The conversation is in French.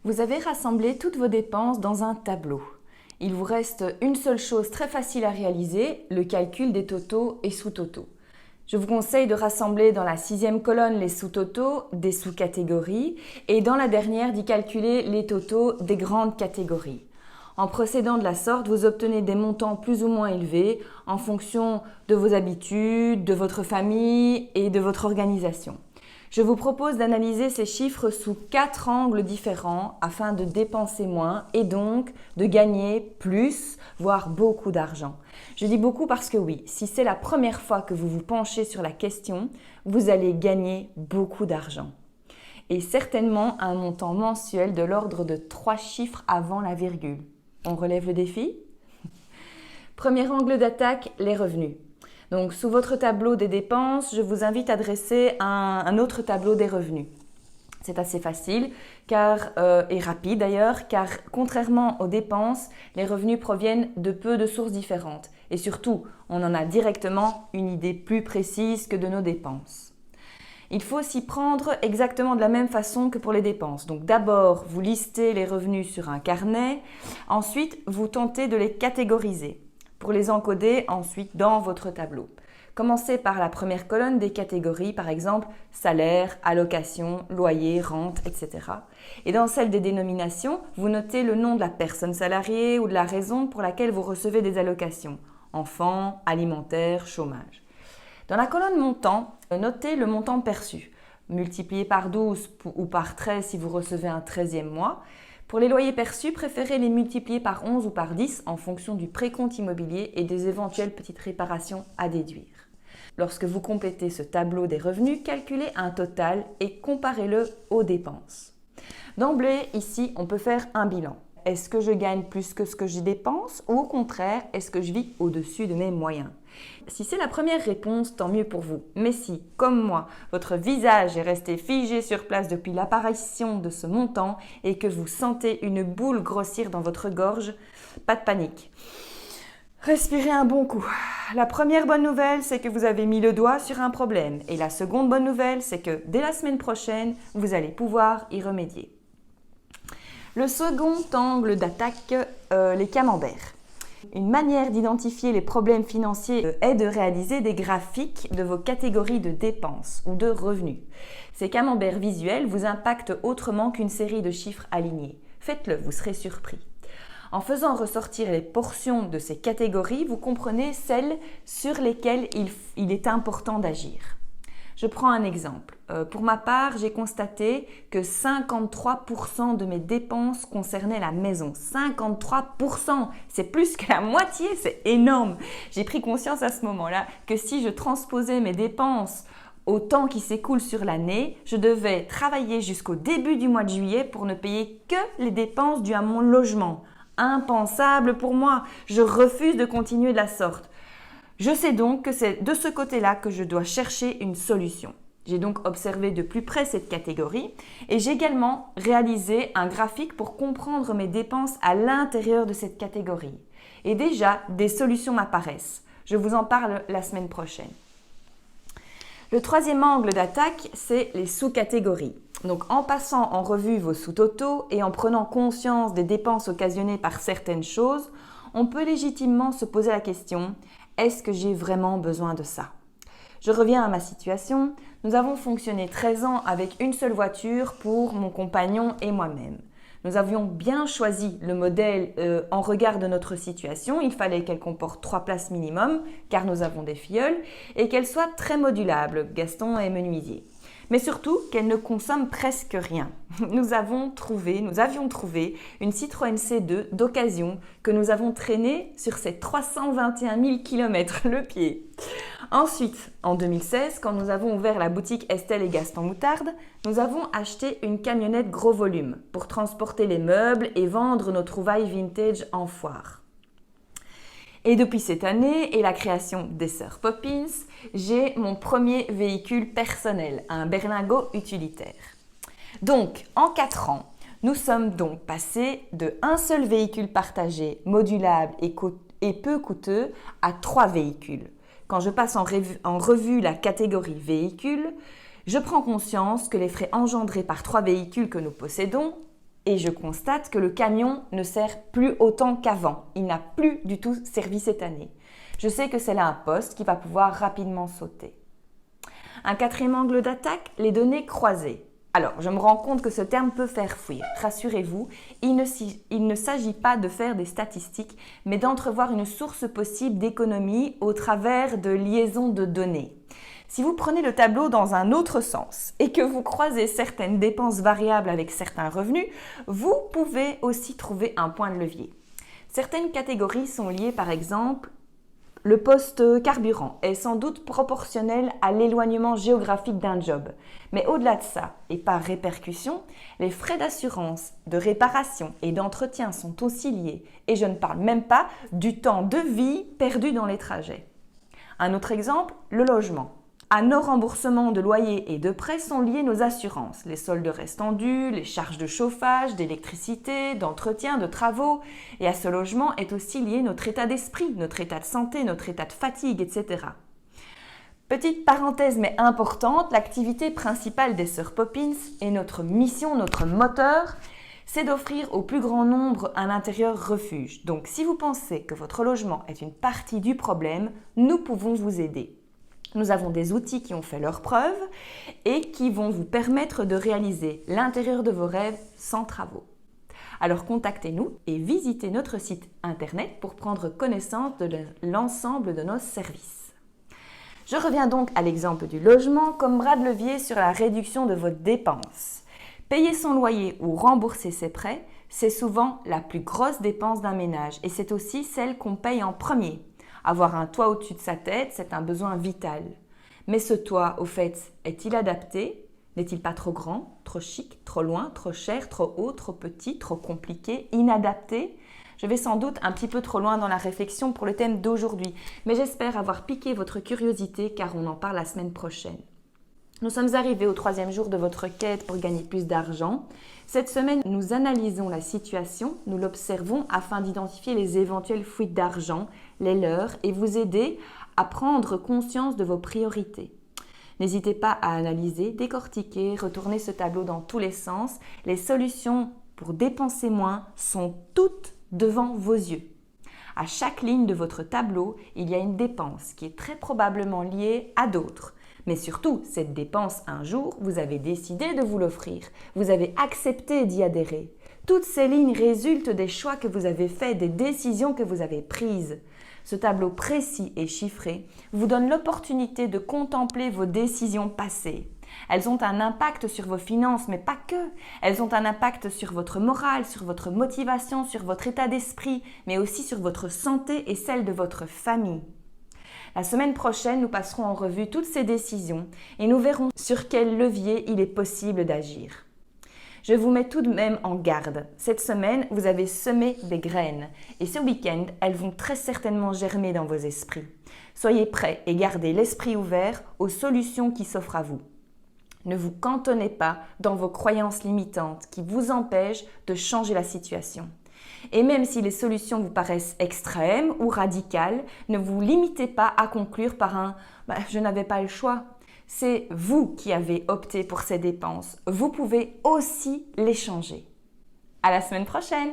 Vous avez rassemblé toutes vos dépenses dans un tableau. Il vous reste une seule chose très facile à réaliser, le calcul des totaux et sous-totaux. Je vous conseille de rassembler dans la 6e colonne les sous-totaux des sous-catégories et dans la dernière d'y calculer les totaux des grandes catégories. En procédant de la sorte, vous obtenez des montants plus ou moins élevés en fonction de vos habitudes, de votre famille et de votre organisation. Je vous propose d'analyser ces chiffres sous 4 angles différents afin de dépenser moins et donc de gagner plus, voire beaucoup d'argent. Je dis beaucoup parce que oui, si c'est la première fois que vous vous penchez sur la question, vous allez gagner beaucoup d'argent. Et certainement un montant mensuel de l'ordre de 3 chiffres avant la virgule. On relève le défi? Premier angle d'attaque, les revenus. Donc, sous votre tableau des dépenses, je vous invite à dresser un autre tableau des revenus. C'est assez facile et rapide d'ailleurs, car contrairement aux dépenses, les revenus proviennent de peu de sources différentes. Et surtout, on en a directement une idée plus précise que de nos dépenses. Il faut s'y prendre exactement de la même façon que pour les dépenses. Donc d'abord, vous listez les revenus sur un carnet. Ensuite, vous tentez de les catégoriser pour les encoder ensuite dans votre tableau. Commencez par la première colonne des catégories, par exemple salaire, allocation, loyer, rente, etc. Et dans celle des dénominations, vous notez le nom de la personne salariée ou de la raison pour laquelle vous recevez des allocations. Enfants, alimentaire, chômage. Dans la colonne montant, notez le montant perçu, multiplié par 12 ou par 13 si vous recevez un 13e mois. Pour les loyers perçus, préférez les multiplier par 11 ou par 10 en fonction du précompte immobilier et des éventuelles petites réparations à déduire. Lorsque vous complétez ce tableau des revenus, calculez un total et comparez-le aux dépenses. D'emblée, ici, on peut faire un bilan. Est-ce que je gagne plus que ce que je dépense ou au contraire, est-ce que je vis au-dessus de mes moyens? Si c'est la première réponse, tant mieux pour vous. Mais si, comme moi, votre visage est resté figé sur place depuis l'apparition de ce montant et que vous sentez une boule grossir dans votre gorge, pas de panique. Respirez un bon coup. La première bonne nouvelle, c'est que vous avez mis le doigt sur un problème. Et la seconde bonne nouvelle, c'est que dès la semaine prochaine, vous allez pouvoir y remédier. Le second angle d'attaque, les camemberts. Une manière d'identifier les problèmes financiers est de réaliser des graphiques de vos catégories de dépenses ou de revenus. Ces camemberts visuels vous impactent autrement qu'une série de chiffres alignés. Faites-le, vous serez surpris. En faisant ressortir les portions de ces catégories, vous comprenez celles sur lesquelles il est important d'agir. Je prends un exemple. Pour ma part, j'ai constaté que 53% de mes dépenses concernaient la maison. 53%, c'est plus que la moitié, c'est énorme. J'ai pris conscience à ce moment-là que si je transposais mes dépenses au temps qui s'écoule sur l'année, je devais travailler jusqu'au début du mois de juillet pour ne payer que les dépenses dues à mon logement. Impensable pour moi, je refuse de continuer de la sorte. Je sais donc que c'est de ce côté-là que je dois chercher une solution. J'ai donc observé de plus près cette catégorie et j'ai également réalisé un graphique pour comprendre mes dépenses à l'intérieur de cette catégorie. Et déjà, des solutions m'apparaissent. Je vous en parle la semaine prochaine. Le troisième angle d'attaque, c'est les sous-catégories. Donc en passant en revue vos sous-totaux et en prenant conscience des dépenses occasionnées par certaines choses, on peut légitimement se poser la question: est-ce que j'ai vraiment besoin de ça? Je reviens à ma situation. Nous avons fonctionné 13 ans avec une seule voiture pour mon compagnon et moi-même. Nous avions bien choisi le modèle en regard de notre situation. Il fallait qu'elle comporte 3 places minimum, car nous avons des filleuls, et qu'elle soit très modulable, Gaston est menuisier. Mais surtout qu'elle ne consomme presque rien. Nous avions trouvé une Citroën C2 d'occasion que nous avons traînée sur ses 321 000 km le pied. Ensuite, en 2016, quand nous avons ouvert la boutique Estelle et Gaston Moutarde, nous avons acheté une camionnette gros volume pour transporter les meubles et vendre nos trouvailles vintage en foire. Et depuis cette année et la création des Sœurs Poppins, j'ai mon premier véhicule personnel, un berlingot utilitaire. Donc, en 4 ans, nous sommes donc passés de un seul véhicule partagé, modulable et peu coûteux, à 3 véhicules. Quand je passe en revue la catégorie véhicules, je prends conscience que les frais engendrés par 3 véhicules que nous possédons et je constate que le camion ne sert plus autant qu'avant. Il n'a plus du tout servi cette année. Je sais que c'est là un poste qui va pouvoir rapidement sauter. Un quatrième angle d'attaque, les données croisées. Alors, je me rends compte que ce terme peut faire fuir. Rassurez-vous, il ne s'agit pas de faire des statistiques, mais d'entrevoir une source possible d'économie au travers de liaisons de données. Si vous prenez le tableau dans un autre sens et que vous croisez certaines dépenses variables avec certains revenus, vous pouvez aussi trouver un point de levier. Certaines catégories sont liées par exemple. Le poste carburant est sans doute proportionnel à l'éloignement géographique d'un job. Mais au-delà de ça, et par répercussion, les frais d'assurance, de réparation et d'entretien sont aussi liés. Et je ne parle même pas du temps de vie perdu dans les trajets. Un autre exemple, le logement. À nos remboursements de loyer et de prêts sont liées nos assurances, les soldes restants dus, les charges de chauffage, d'électricité, d'entretien, de travaux. Et à ce logement est aussi lié notre état d'esprit, notre état de santé, notre état de fatigue, etc. Petite parenthèse mais importante, l'activité principale des Sœurs Poppins et notre mission, notre moteur, c'est d'offrir au plus grand nombre un intérieur refuge. Donc si vous pensez que votre logement est une partie du problème, nous pouvons vous aider. Nous avons des outils qui ont fait leurs preuves et qui vont vous permettre de réaliser l'intérieur de vos rêves sans travaux. Alors contactez-nous et visitez notre site internet pour prendre connaissance de l'ensemble de nos services. Je reviens donc à l'exemple du logement comme bras de levier sur la réduction de vos dépenses. Payer son loyer ou rembourser ses prêts, c'est souvent la plus grosse dépense d'un ménage et c'est aussi celle qu'on paye en premier. Avoir un toit au-dessus de sa tête, c'est un besoin vital. Mais ce toit, au fait, est-il adapté? N'est-il pas trop grand, trop chic, trop loin, trop cher, trop haut, trop petit, trop compliqué, inadapté? Je vais sans doute un petit peu trop loin dans la réflexion pour le thème d'aujourd'hui, mais j'espère avoir piqué votre curiosité car on en parle la semaine prochaine. Nous sommes arrivés au 3e jour de votre quête pour gagner plus d'argent. Cette semaine, nous analysons la situation, nous l'observons afin d'identifier les éventuelles fuites d'argent, les leurs, et vous aider à prendre conscience de vos priorités. N'hésitez pas à analyser, décortiquer, retourner ce tableau dans tous les sens. Les solutions pour dépenser moins sont toutes devant vos yeux. À chaque ligne de votre tableau, il y a une dépense qui est très probablement liée à d'autres. Mais surtout, cette dépense, un jour, vous avez décidé de vous l'offrir. Vous avez accepté d'y adhérer. Toutes ces lignes résultent des choix que vous avez faits, des décisions que vous avez prises. Ce tableau précis et chiffré vous donne l'opportunité de contempler vos décisions passées. Elles ont un impact sur vos finances, mais pas que. Elles ont un impact sur votre morale, sur votre motivation, sur votre état d'esprit, mais aussi sur votre santé et celle de votre famille. La semaine prochaine, nous passerons en revue toutes ces décisions et nous verrons sur quel levier il est possible d'agir. Je vous mets tout de même en garde. Cette semaine, vous avez semé des graines et ce week-end, elles vont très certainement germer dans vos esprits. Soyez prêts et gardez l'esprit ouvert aux solutions qui s'offrent à vous. Ne vous cantonnez pas dans vos croyances limitantes qui vous empêchent de changer la situation. Et même si les solutions vous paraissent extrêmes ou radicales, ne vous limitez pas à conclure par un « je n'avais pas le choix ». C'est vous qui avez opté pour ces dépenses. Vous pouvez aussi les changer. À la semaine prochaine!